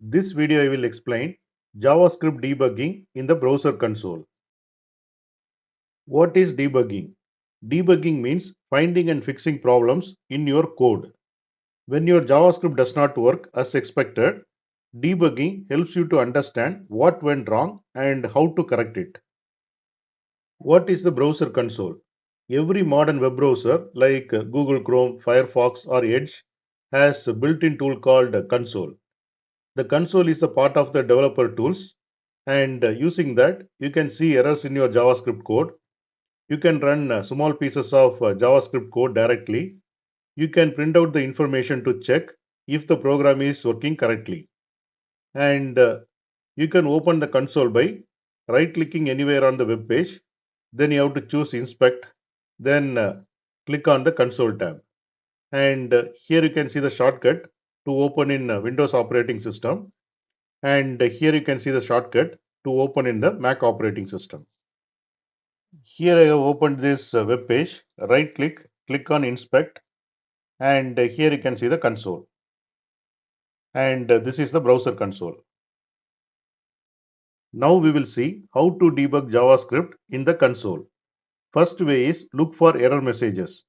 This video I will explain JavaScript debugging in the browser console. What is debugging? Debugging means finding and fixing problems in your code. When your JavaScript does not work as expected, debugging helps you to understand what went wrong and how to correct it. What is the browser console? Every modern web browser like Google Chrome, Firefox or Edge has a built-in tool called console. The console is a part of the developer tools, and using that you can see errors in your JavaScript code. You can run small pieces of JavaScript code directly. You can print out the information to check if the program is working correctly. And you can open the console by right clicking anywhere on the web page. Then you have to choose inspect, then click on the console tab. And here you can see the shortcut to open in Windows operating system. And here you can see the shortcut to open in the Mac operating system. Here I have opened this web page, right click, click on inspect, and here you can see the console. And this is the browser console. Now we will see how to debug JavaScript in the console. First way is look for error messages.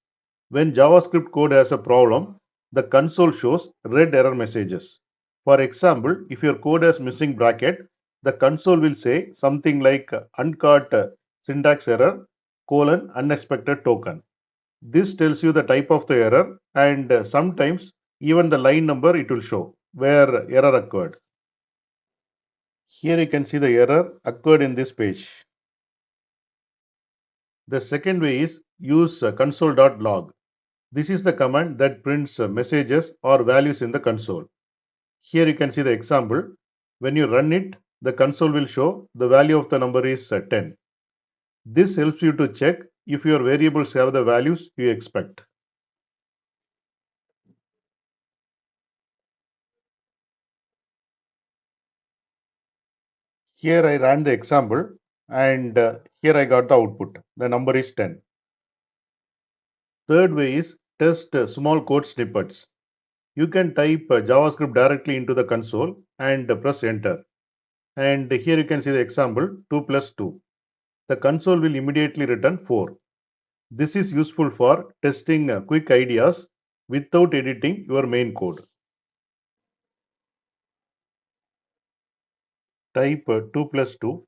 When JavaScript code has a problem, the console shows red error messages. For example, if your code has missing bracket, the console will say something like uncaught syntax error, unexpected token. This tells you the type of the error, and sometimes even the line number it will show where error occurred. Here you can see the error occurred in this page. The second way is use console.log. This is the command that prints messages or values in the console. Here you can see the example. When you run it, the console will show the value of the number is 10. This helps you to check if your variables have the values you expect. Here I ran the example, and here I got the output. The number is 10. Third way is test small code snippets. You can type JavaScript directly into the console and press enter. And here you can see the example 2 plus 2. The console will immediately return 4. This is useful for testing quick ideas without editing your main code. Type 2 plus 2,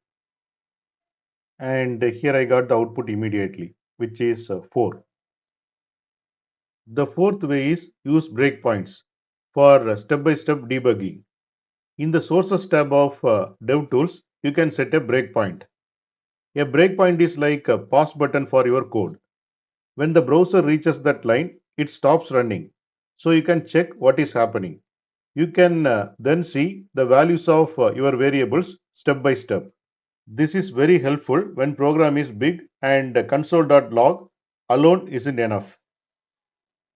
and here I got the output immediately, which is 4. The fourth way is use breakpoints for step-by-step debugging. In the Sources tab of DevTools, you can set a breakpoint. A breakpoint is like a pause button for your code. When the browser reaches that line, it stops running, so you can check what is happening. You can then see the values of your variables step by step. This is very helpful when program is big and console.log alone isn't enough.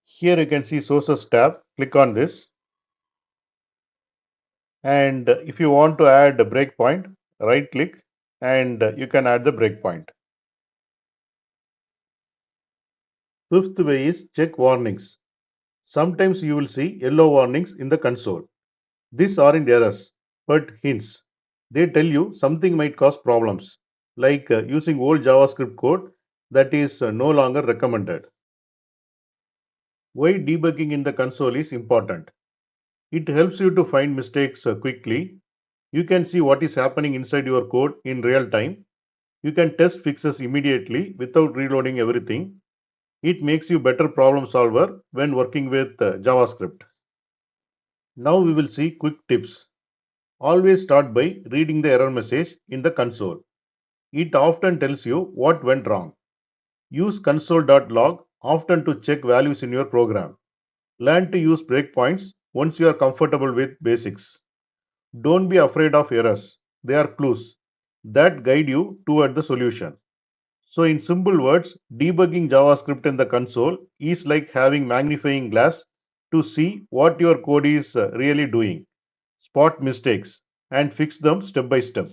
Here you can see Sources tab. Click on this, and if you want to add a breakpoint, right click, and you can add the breakpoint. Fifth way is check warnings. Sometimes you will see yellow warnings in the console. These aren't errors, but hints. They tell you something might cause problems, like using old JavaScript code that is no longer recommended. Why debugging in the console is important? It helps you to find mistakes quickly. You can see what is happening inside your code in real time. You can test fixes immediately without reloading everything. It makes you better problem solver when working with JavaScript. Now we will see quick tips. Always start by reading the error message in the console. It often tells you what went wrong. Use console.log often to check values in your program. Learn to use breakpoints once you are comfortable with basics. Don't be afraid of errors. They are clues that guide you toward the solution. So in simple words, debugging JavaScript in the console is like having magnifying glass to see what your code is really doing, spot mistakes, and fix them step by step.